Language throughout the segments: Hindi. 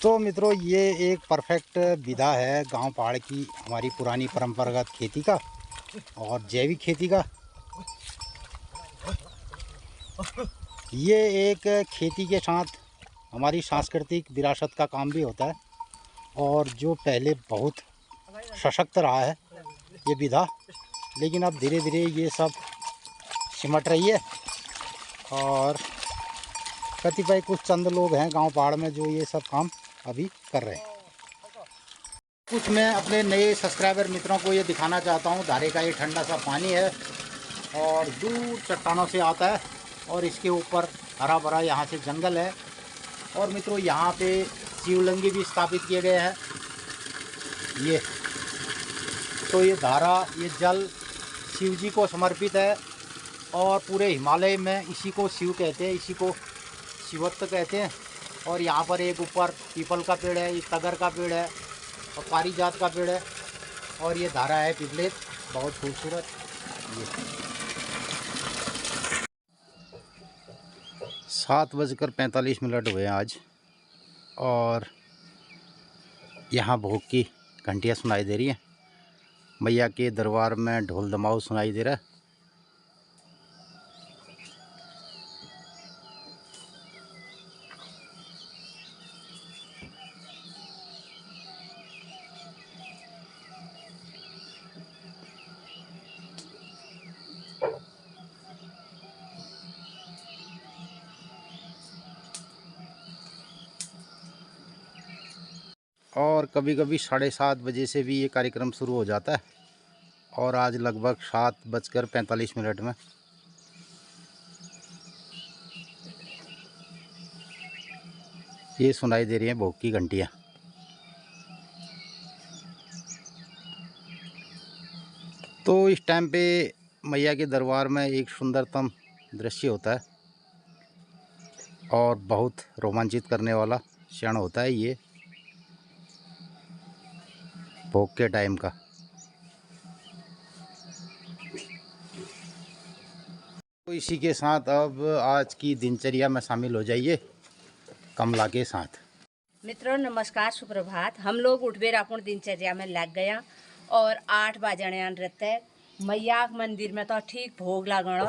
तो मित्रों, ये एक परफेक्ट विधा है गांव पहाड़ की हमारी पुरानी परंपरागत खेती का और जैविक खेती का। ये एक खेती के साथ हमारी सांस्कृतिक विरासत का काम भी होता है और जो पहले बहुत सशक्त रहा है ये विधा, लेकिन अब धीरे धीरे ये सब सिमट रही है और कतिपय कुछ चंद लोग हैं गांव पहाड़ में जो ये सब काम अभी कर रहे हैं। कुछ मैं अपने नए सब्सक्राइबर मित्रों को ये दिखाना चाहता हूँ। धारे का ये ठंडा सा पानी है और दूर चट्टानों से आता है और इसके ऊपर हरा भरा यहाँ से जंगल है। और मित्रों, यहाँ पे शिवलिंग भी स्थापित किए गए हैं। ये तो ये धारा, ये जल शिव जी को समर्पित है और पूरे हिमालय में इसी को शिव कहते हैं, इसी को शिवत्व कहते हैं। और यहाँ पर एक ऊपर पीपल का पेड़ है, एक तगर का पेड़ है और पारिजात का पेड़ है और ये धारा है पिपलेत, बहुत खूबसूरत। ये 7:45 हुए हैं आज और यहाँ भोग की घंटियाँ सुनाई दे रही हैं। मैया के दरबार में ढोल दमाऊ सुनाई दे रहा है। और कभी कभी 7:30 से भी ये कार्यक्रम शुरू हो जाता है और आज लगभग 7:45 में ये सुनाई दे रही हैं भोग की घंटियाँ। तो इस टाइम पे मैया के दरबार में एक सुंदरतम दृश्य होता है और बहुत रोमांचित करने वाला क्षण होता है ये भोग के टाइम का। तो इसी के साथ अब आज की दिनचर्या में शामिल हो जाइए कमला के साथ। मित्रों नमस्कार, सुप्रभात। हम लोग उठबेर अपन दिनचर्या में लग गया और 8 बजने रहते मैया मंदिर में तो ठीक भोग लागण,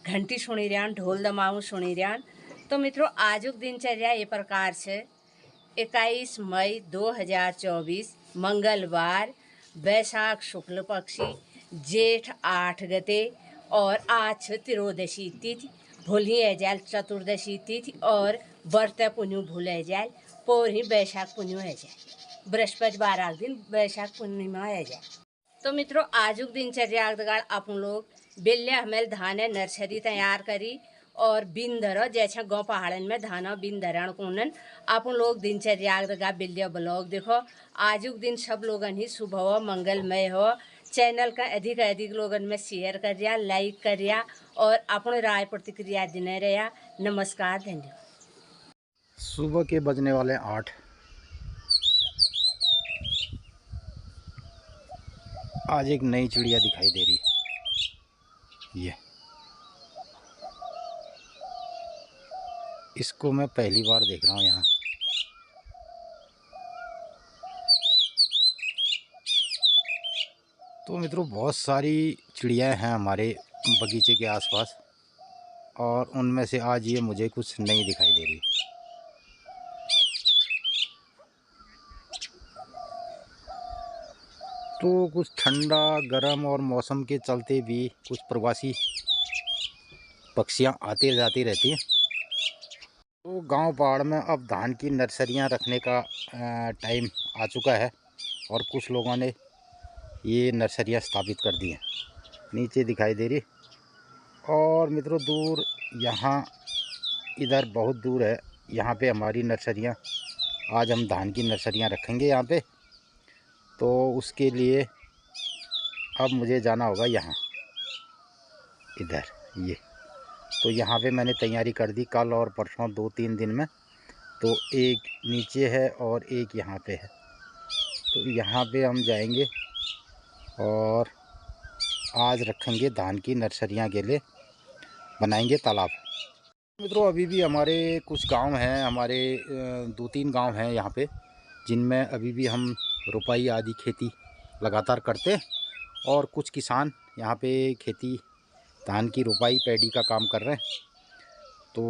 घंटी सुनी रहान, ढोल दमाऊ सुनी रहान। तो मित्रों आजुक दिनचर्या ये प्रकार से 21 मई 2024 मंगलवार, बैसाख शुक्ल पक्षी, जेठ 8 गते और आज त्रोदशी तिथि, भूली जाल चतुर्दशी तिथि और व्रत पुण्य भूल जाए, पोर ही बैसाख पुण्य है जाए, बृहस्पतिवार दिन बैसाख पूर्णिमा है जाए। तो मित्रों आजुक दिनचर्या अपन लोग बेल्या हमें धान नर्सरी तैयार करी और बिन धरो जैसे गाँव पहाड़न में धाना बिन धरण कोनन अपन लोग दिनचर्या बेल्या ब्लॉग देखो। आजुक दिन सब लोगन ही शुभ हो, मंगलमय हो। चैनल का अधिक लोगन में शेयर करिया, लाइक करिया और अपने राय प्रतिक्रिया देने रहा। नमस्कार, धन्यवाद। सुबह के बजने वाले 8। आज एक नई चिड़िया दिखाई दे रही है। ये इसको मैं पहली बार देख रहा हूँ यहाँ। तो मित्रों बहुत सारी चिड़ियाँ हैं हमारे बगीचे के आसपास और उनमें से आज ये मुझे कुछ नई दिखाई दे रही। तो कुछ ठंडा गर्म और मौसम के चलते भी कुछ प्रवासी पक्षियाँ आती जाती रहती हैं। तो गांव पहाड़ में अब धान की नर्सरियां रखने का टाइम आ चुका है और कुछ लोगों ने ये नर्सरियां स्थापित कर दी हैं, नीचे दिखाई दे रही। और मित्रों दूर यहाँ इधर बहुत दूर है, यहाँ पे हमारी नर्सरियां, आज हम धान की नर्सरियां रखेंगे यहाँ पे। तो उसके लिए अब मुझे जाना होगा यहाँ, इधर ये। तो यहाँ पे मैंने तैयारी कर दी कल और परसों 2-3 दिन में। तो एक नीचे है और एक यहाँ पे है। तो यहाँ पे हम जाएंगे और आज रखेंगे धान की नर्सरियाँ के लिए, बनाएंगे तालाब। मित्रों अभी भी हमारे कुछ गांव हैं, हमारे 2-3 गांव हैं यहाँ पे, जिनमें अभी भी हम रुपाई आदि खेती लगातार करते। और कुछ किसान यहाँ पे खेती धान की रुपाई पैडी का काम कर रहे हैं। तो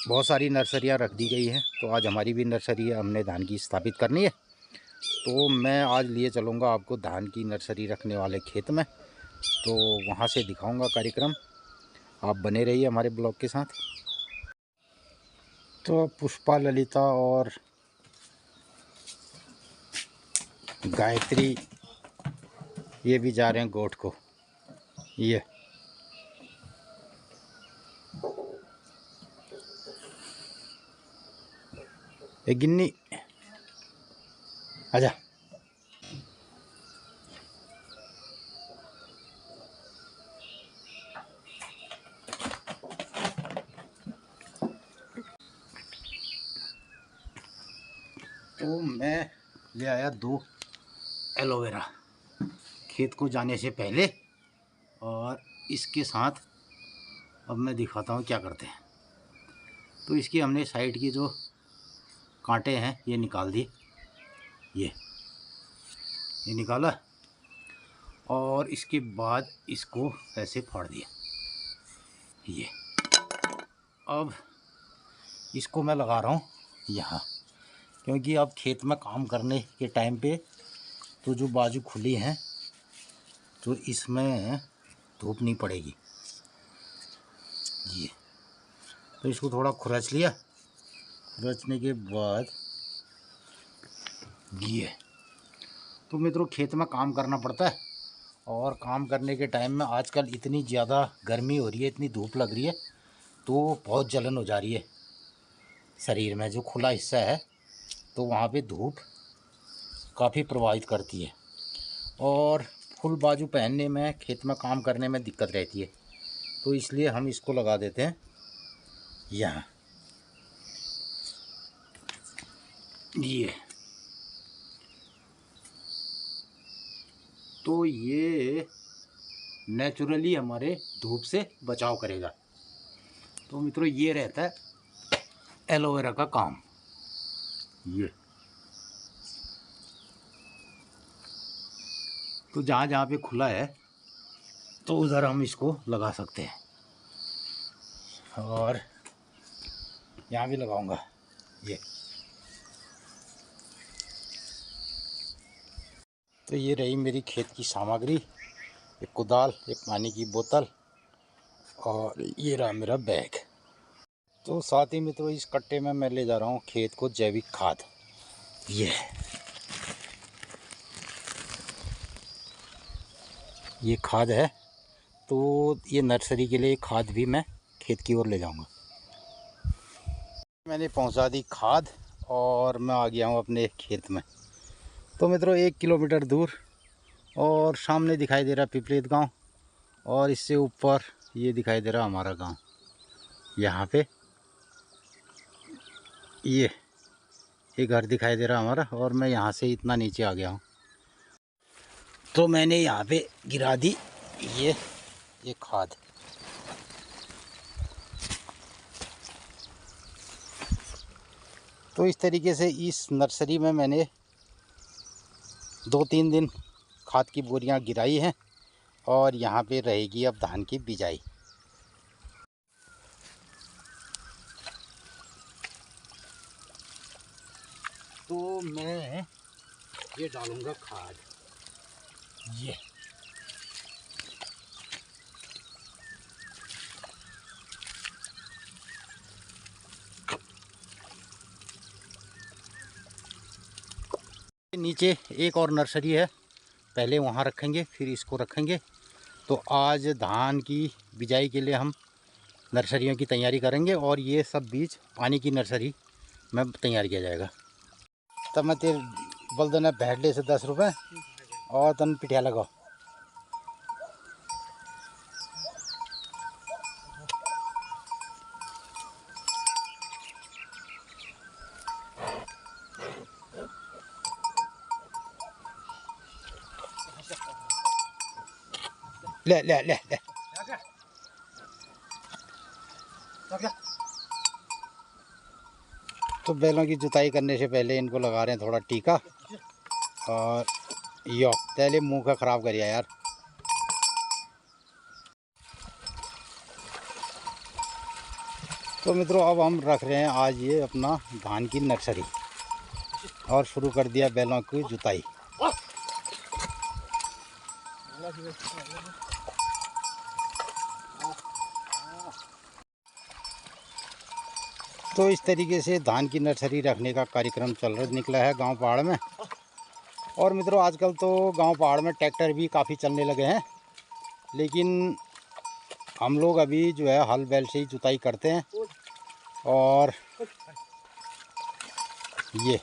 बहुत सारी नर्सरियाँ रख दी गई हैं। तो आज हमारी भी नर्सरी हमने धान की स्थापित करनी है। तो मैं आज लिए चलूँगा आपको धान की नर्सरी रखने वाले खेत में, तो वहाँ से दिखाऊंगा कार्यक्रम। आप बने रहिए हमारे ब्लॉग के साथ। तो पुष्पा, ललिता और गायत्री ये भी जा रहे हैं गोठ को। ये गिन्नी आजा। तो मैं ले आया 2 एलोवेरा खेत को जाने से पहले, और इसके साथ अब मैं दिखाता हूँ क्या करते हैं। तो इसकी हमने साइड की जो कांटे हैं ये निकाल दिए, ये निकाला, और इसके बाद इसको ऐसे फाड़ दिया। ये अब इसको मैं लगा रहा हूँ यहाँ, क्योंकि अब खेत में काम करने के टाइम पे तो जो बाजू खुली हैं तो इसमें धूप नहीं पड़ेगी। ये तो इसको थोड़ा खुरच लिया, खुरचने के बाद ये तो मित्रों खेत में काम करना पड़ता है। और काम करने के टाइम में आजकल इतनी ज़्यादा गर्मी हो रही है, इतनी धूप लग रही है, तो बहुत जलन हो जा रही है शरीर में। जो खुला हिस्सा है तो वहाँ पे धूप काफ़ी प्रभावित करती है, और फुल बाजू पहनने में, खेत में काम करने में दिक्कत रहती है। तो इसलिए हम इसको लगा देते हैं यहाँ। ये तो ये नेचुरली हमारे धूप से बचाव करेगा। तो मित्रों ये रहता है एलोवेरा का काम। ये तो जहाँ जहाँ पे खुला है तो उधर हम इसको लगा सकते हैं, और यहाँ भी लगाऊंगा। ये तो ये रही मेरी खेत की सामग्री, एक कुदाल, एक पानी की बोतल, और ये रहा मेरा बैग। तो साथ ही मित्रों इस कट्टे में मैं ले जा रहा हूँ खेत को जैविक खाद। ये खाद है, तो ये नर्सरी के लिए खाद भी मैं खेत की ओर ले जाऊंगा। मैंने पहुंचा दी खाद और मैं आ गया हूं अपने खेत में। तो मित्रों 1 किलोमीटर दूर और सामने दिखाई दे रहा पिपलेत गांव, और इससे ऊपर ये दिखाई दे रहा हमारा गांव। यहाँ पे ये घर दिखाई दे रहा हमारा, और मैं यहाँ से इतना नीचे आ गया हूँ। तो मैंने यहाँ पे गिरा दी ये खाद। तो इस तरीके से इस नर्सरी में मैंने 2-3 दिन खाद की बोरियां गिराई हैं, और यहाँ पे रहेगी अब धान की बिजाई। तो मैं ये डालूंगा खाद। ये नीचे एक और नर्सरी है, पहले वहाँ रखेंगे फिर इसको रखेंगे। तो आज धान की बिजाई के लिए हम नर्सरियों की तैयारी करेंगे, और ये सब बीज पानी की नर्सरी में तैयार किया जाएगा। तब मैं तेरे बोल देना भेड़ले से 10 रुपये और तन पिटिया लगाओ। ले ले ले ले तो बैलों की जुताई करने से पहले इनको लगा रहे हैं थोड़ा टीका। और यो पहले मुंह का ख़राब करिए यार। तो मित्रों अब हम रख रहे हैं आज ये अपना धान की नर्सरी और शुरू कर दिया बैलों की जुताई। तो इस तरीके से धान की नर्सरी रखने का कार्यक्रम निकला है गांव पहाड़ में। और मित्रों आजकल तो गांव पहाड़ में ट्रैक्टर भी काफ़ी चलने लगे हैं, लेकिन हम लोग अभी जो है हल बैल से ही जुताई करते हैं। और ये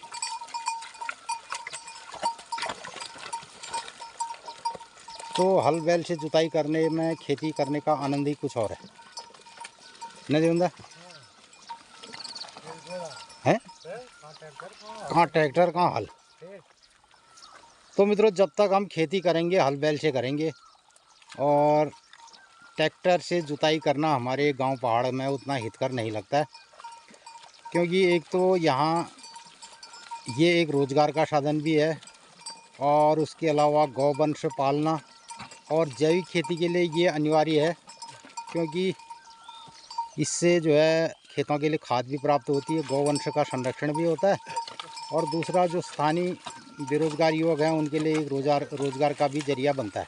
तो हल बैल से जुताई करने में खेती करने का आनंद ही कुछ और है, नहीं देवंदा है? कहाँ ट्रैक्टर कहाँ हल। तो मित्रों जब तक हम खेती करेंगे हल बैल से करेंगे, और ट्रैक्टर से जुताई करना हमारे गांव पहाड़ में उतना हितकर नहीं लगता है, क्योंकि एक तो यहाँ ये एक रोज़गार का साधन भी है, और उसके अलावा गौवंश पालना और जैविक खेती के लिए ये अनिवार्य है, क्योंकि इससे जो है खेतों के लिए खाद भी प्राप्त होती है, गौवंश का संरक्षण भी होता है, और दूसरा जो स्थानीय बेरोजगार युवक हैं उनके लिए एक रोज़गार का भी जरिया बनता है।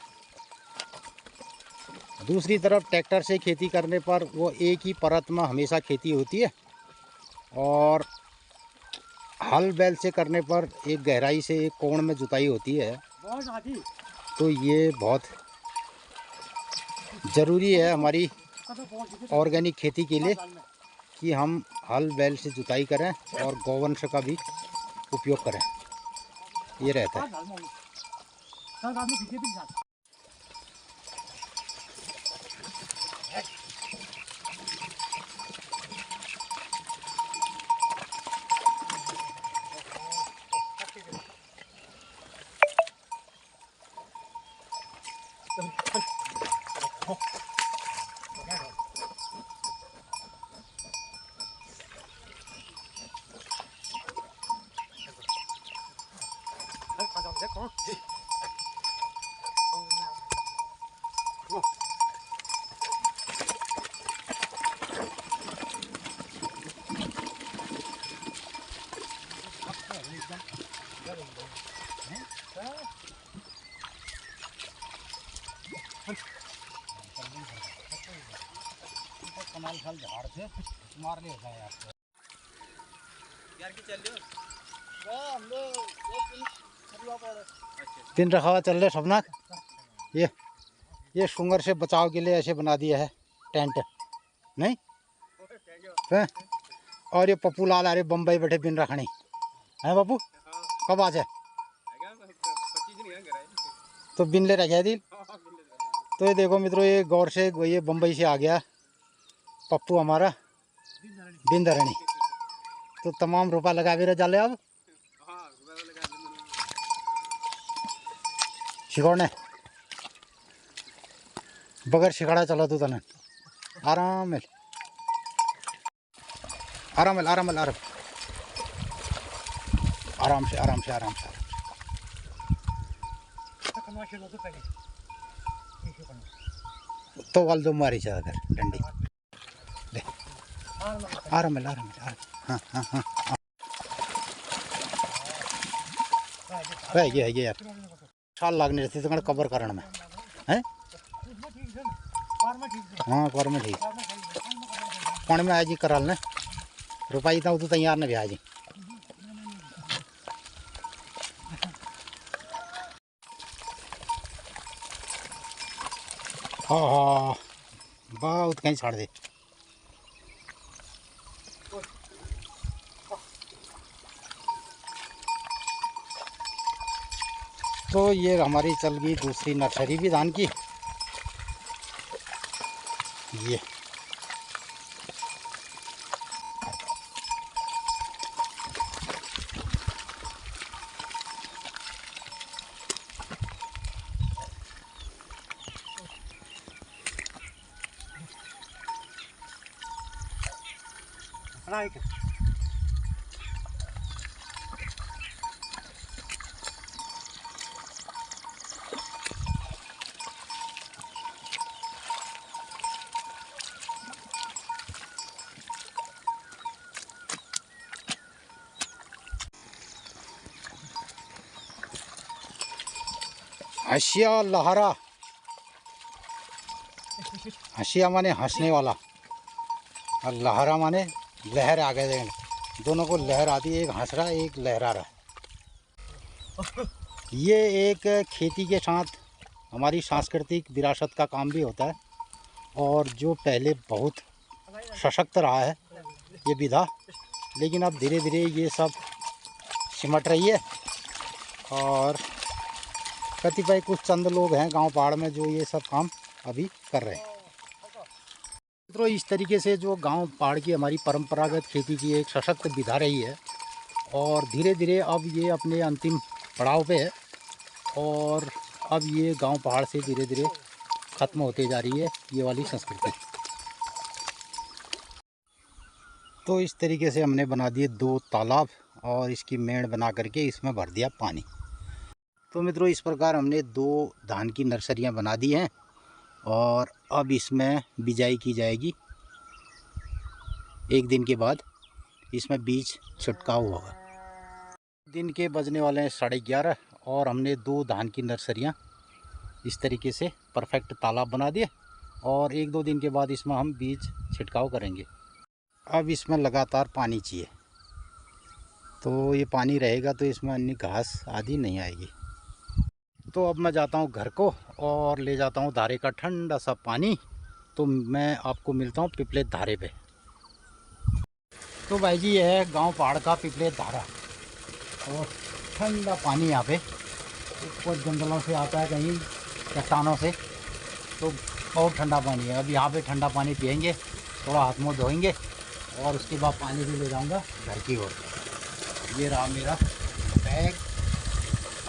दूसरी तरफ ट्रैक्टर से खेती करने पर वो एक ही परत में हमेशा खेती होती है, और हल बैल से करने पर एक गहराई से एक कोण में जुताई होती है। तो ये बहुत ज़रूरी है हमारी ऑर्गेनिक खेती के लिए कि हम हल बैल से जुताई करें और गौवंश का भी उपयोग करें, ये रहता है। कमाल फल झाड़ से मार ले होता है यार की चल रहे हो हम लोग दिन रखा हुआ चल रहे सबनाक। ये शुगर से बचाव के लिए ऐसे बना दिया है टेंट, नहीं है? और ये पप्पू लाल आ रहे बम्बई बैठे बिन रखनी है। पप्पू कब आज है? तो बिन ले रखे दिल। तो ये देखो मित्रों ये गौर से ये बम्बई से आ गया पप्पू हमारा बिन धरणी। तो तमाम रुपया लगा भी रहे जाले अब शिकोड़ने बगैर शिकाड़ा चला तू तने आराम आराम आराम आराम आराम से आराम से आराम से तो वाल दो मारी जा अगर डंडी दे आराम आराम हाँ हाँ हाँ है ये यार साल लागने रहती तो कवर कारण में है। हाँ कर में ठीक पानी में आ जी कराल ने रुपये इतना तो तैयार न भी आ जी। हाँ हाँ बहुत कहीं छाड़ दे। तो ये हमारी चल गई दूसरी नर्सरी भी धान की। ये हसिया लहरा, हसिया माने हंसने वाला और लहरा माने लहर आ गए। दोनों को लहर आती है, एक हंस रहा है एक लहरा रहा है। ये एक खेती के साथ हमारी सांस्कृतिक विरासत का काम भी होता है और जो पहले बहुत सशक्त रहा है ये विधा, लेकिन अब धीरे धीरे ये सब सिमट रही है और कतिपय कुछ चंद लोग हैं गांव पहाड़ में जो ये सब काम अभी कर रहे हैं। तो इस तरीके से जो गांव पहाड़ की हमारी परंपरागत खेती की एक सशक्त विधा रही है और धीरे धीरे अब ये अपने अंतिम पड़ाव पे है और अब ये गांव पहाड़ से धीरे धीरे ख़त्म होते जा रही है ये वाली संस्कृति। तो इस तरीके से हमने बना दिए 2 तालाब और इसकी मेड़ बना करके इसमें भर दिया पानी। तो मित्रों इस प्रकार हमने 2 धान की नर्सरियां बना दी हैं और अब इसमें बिजाई की जाएगी। 1 दिन के बाद इसमें बीज छिड़काव होगा। दिन के बजने वाले हैं 11:30 और हमने 2 धान की नर्सरियां इस तरीके से परफेक्ट तालाब बना दिए और 1-2 दिन के बाद इसमें हम बीज छिड़काव करेंगे। अब इसमें लगातार पानी चाहिए, तो ये पानी रहेगा तो इसमें अन्य घास आदि नहीं आएगी। तो अब मैं जाता हूँ घर को और ले जाता हूँ धारे का ठंडा सा पानी। तो मैं आपको मिलता हूँ पिपले धारे पे। तो भाई जी यह है गांव पहाड़ का पिपले धारा और ठंडा पानी यहाँ पे ऊपर जंगलों से आता है, कहीं चट्टानों से, तो बहुत ठंडा पानी है। अब यहाँ पे ठंडा पानी पियेंगे, थोड़ा हाथ मुँह धोएंगे और उसके बाद पानी भी ले जाऊँगा घर की ओर। ये रहा मेरा बैग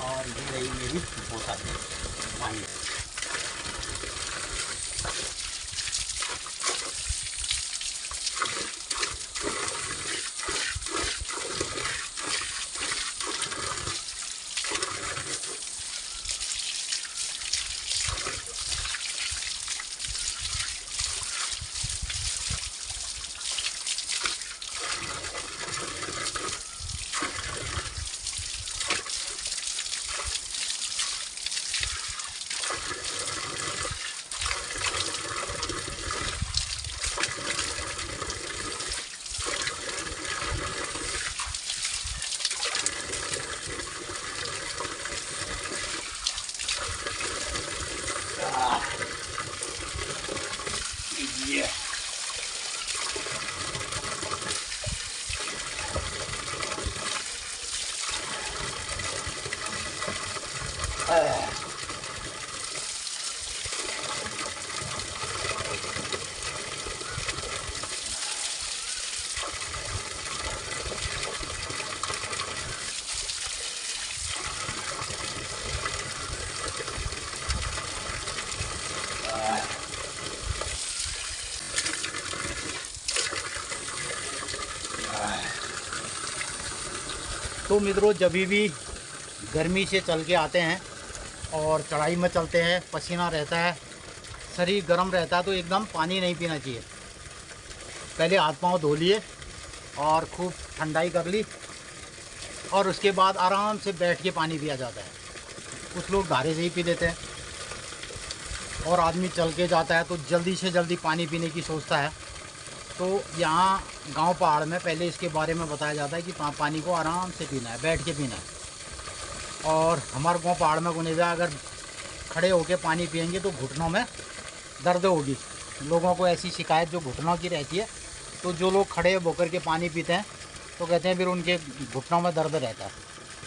और ये रही मेरी बोतल पानी। तो मित्रों जब भी गर्मी से चल के आते हैं और चढ़ाई में चलते हैं, पसीना रहता है, शरीर गर्म रहता है, तो एकदम पानी नहीं पीना चाहिए। पहले हाथ पांव धो लिए और खूब ठंडाई कर ली और उसके बाद आराम से बैठ के पानी पिया जाता है। कुछ लोग धारे से ही पी लेते हैं और आदमी चल के जाता है तो जल्दी से जल्दी पानी पीने की सोचता है। तो यहाँ गांव पहाड़ में पहले इसके बारे में बताया जाता है कि पानी को आराम से पीना है, बैठ के पीना है। और हमारे गांव पहाड़ में गुनेजा अगर खड़े होके पानी पियेंगे तो घुटनों में दर्द होगी। लोगों को ऐसी शिकायत जो घुटनों की रहती है, तो जो लोग खड़े होकर के पानी पीते हैं तो कहते हैं फिर उनके घुटनों में दर्द रहता है।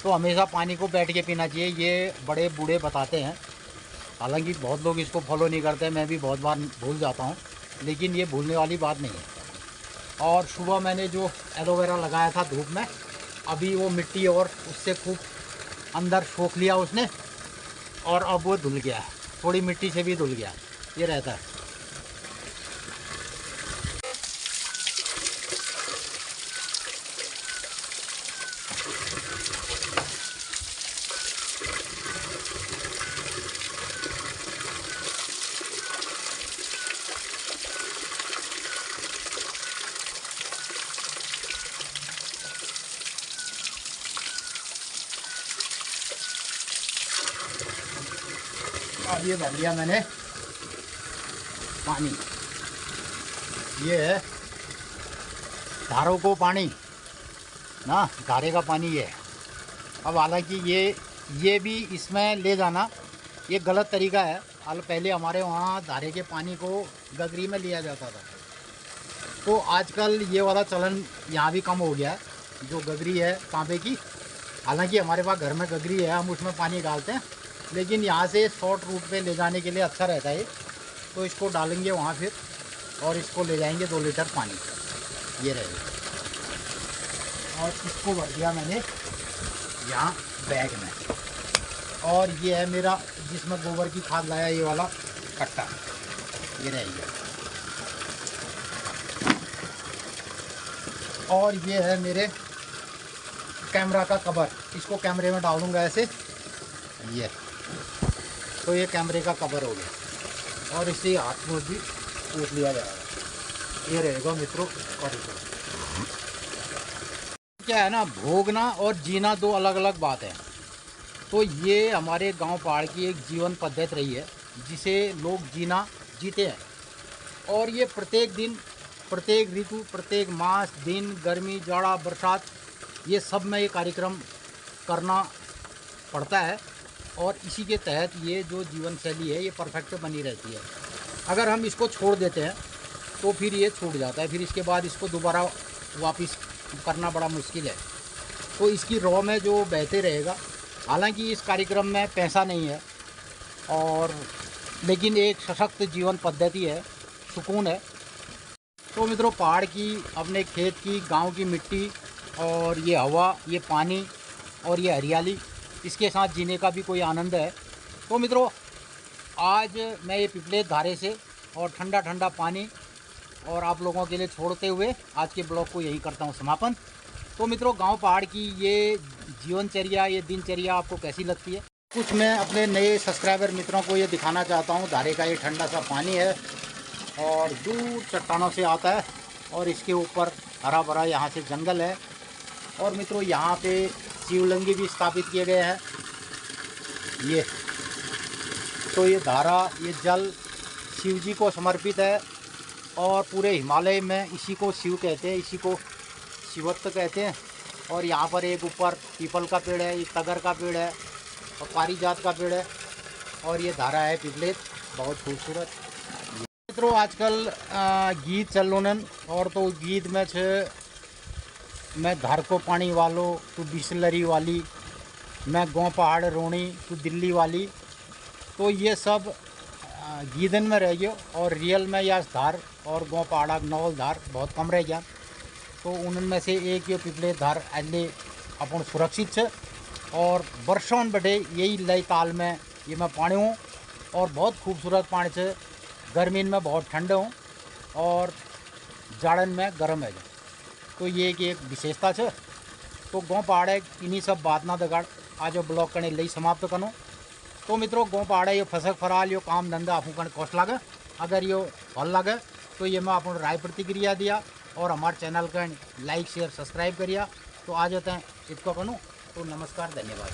तो हमेशा पानी को बैठ के पीना चाहिए, ये बड़े बूढ़े बताते हैं। हालांकि बहुत लोग इसको फॉलो नहीं करते, मैं भी बहुत बार भूल जाता हूँ, लेकिन ये भूलने वाली बात नहीं है। और सुबह मैंने जो एलोवेरा लगाया था धूप में, अभी वो मिट्टी और उससे खूब अंदर सोख लिया उसने और अब वो धुल गया है, थोड़ी मिट्टी से भी धुल गया, ये रहता है। अब ये भर लिया मैंने पानी। ये है धारों को पानी ना, धारे का पानी ये है। अब हालांकि ये भी इसमें ले जाना ये गलत तरीका है। पहले हमारे वहाँ धारे के पानी को गगरी में लिया जाता था, तो आजकल ये वाला चलन यहाँ भी कम हो गया है, जो गगरी है तांबे की। हालांकि हमारे पास घर में गगरी है, हम उसमें पानी डालते हैं, लेकिन यहाँ से शॉर्ट रूट पे ले जाने के लिए अच्छा रहता है। तो इसको डालेंगे वहाँ फिर, और इसको ले जाएंगे 2 लीटर पानी, ये रहेगा। और इसको भर दिया मैंने यहाँ बैग में। और ये है मेरा जिसमें गोबर की खाद लाया, ये वाला कट्टा, ये रहेगा। और ये है मेरे कैमरा का कवर, इसको कैमरे में डाल दूँगा ऐसे, ये तो ये कैमरे का कवर हो गया। और इसे हाथ में भी पूछ लिया जाएगा, ये रहेगा मित्रों। क्या है ना, भोगना और जीना 2 अलग अलग बात है। तो ये हमारे गांव पहाड़ की एक जीवन पद्धति रही है, जिसे लोग जीते हैं। और ये प्रत्येक दिन, प्रत्येक ऋतु, प्रत्येक मास, दिन, गर्मी, जाड़ा, बरसात, ये सब में ये कार्यक्रम करना पड़ता है। और इसी के तहत ये जो जीवन शैली है ये परफेक्ट बनी रहती है। अगर हम इसको छोड़ देते हैं तो फिर ये छूट जाता है, फिर इसके बाद इसको दोबारा वापस करना बड़ा मुश्किल है। तो इसकी रॉ में जो बहते रहेगा। हालांकि इस कार्यक्रम में पैसा नहीं है, और लेकिन एक सशक्त जीवन पद्धति है, सुकून है। तो मित्रों, पहाड़ की, अपने खेत की, गांव की मिट्टी, और ये हवा, ये पानी और ये हरियाली, इसके साथ जीने का भी कोई आनंद है। तो मित्रों, आज मैं ये पिपलेत धारे से और ठंडा ठंडा पानी और आप लोगों के लिए छोड़ते हुए आज के ब्लॉग को यही करता हूँ समापन। तो मित्रों, गांव पहाड़ की ये जीवनचर्या, ये दिनचर्या आपको कैसी लगती है? कुछ मैं अपने नए सब्सक्राइबर मित्रों को ये दिखाना चाहता हूँ। धारे का ये ठंडा सा पानी है और दूर चट्टानों से आता है, और इसके ऊपर हरा भरा यहाँ से जंगल है। और मित्रों, यहाँ पे शिवलिंग भी स्थापित किए गए हैं। ये तो ये धारा, ये जल शिव जी को समर्पित है, और पूरे हिमालय में इसी को शिव कहते हैं, इसी को शिवत्व कहते हैं। और यहाँ पर एक ऊपर पीपल का पेड़ है, एक तगर का पेड़ है और पारिजात का पेड़ है, और ये धारा है पिपलेत, बहुत खूबसूरत। मित्रों, आजकल गीत चल रहे, और तो गीत में छे मैं धार को पानी वालो तू बिसलरी वाली, मैं गाँव पहाड़ रोणी तू दिल्ली वाली। तो ये सब गीदन में रह गयो, और रियल में या धार और गाँव पहाड़ा नौल धार बहुत कम रह गया। तो उनमें से एक ये पिपलेत धार अल्ले अपन सुरक्षित है, और वर्षों बढ़े यही लय ताल में ये मैं पानी हूँ, और बहुत खूबसूरत पानी है। गर्मी में बहुत ठंड हूँ, और जाड़न में गर्म है। तो ये एक विशेषता है। तो गाँव पहाड़ है, इन्हीं सब बात ना दगाड़ आज ब्लॉग करने लिए समाप्त करूँ। तो मित्रों, गाँव पहाड़ है, ये फसक फराल, यो काम धंधा आपको करने कौश लगे। अगर यो फल लगे तो ये मैं आपको राय प्रतिक्रिया दिया, और हमारे चैनल का लाइक शेयर सब्सक्राइब करिए। तो आ जाते हैं इसको करूँ। तो नमस्कार, धन्यवाद।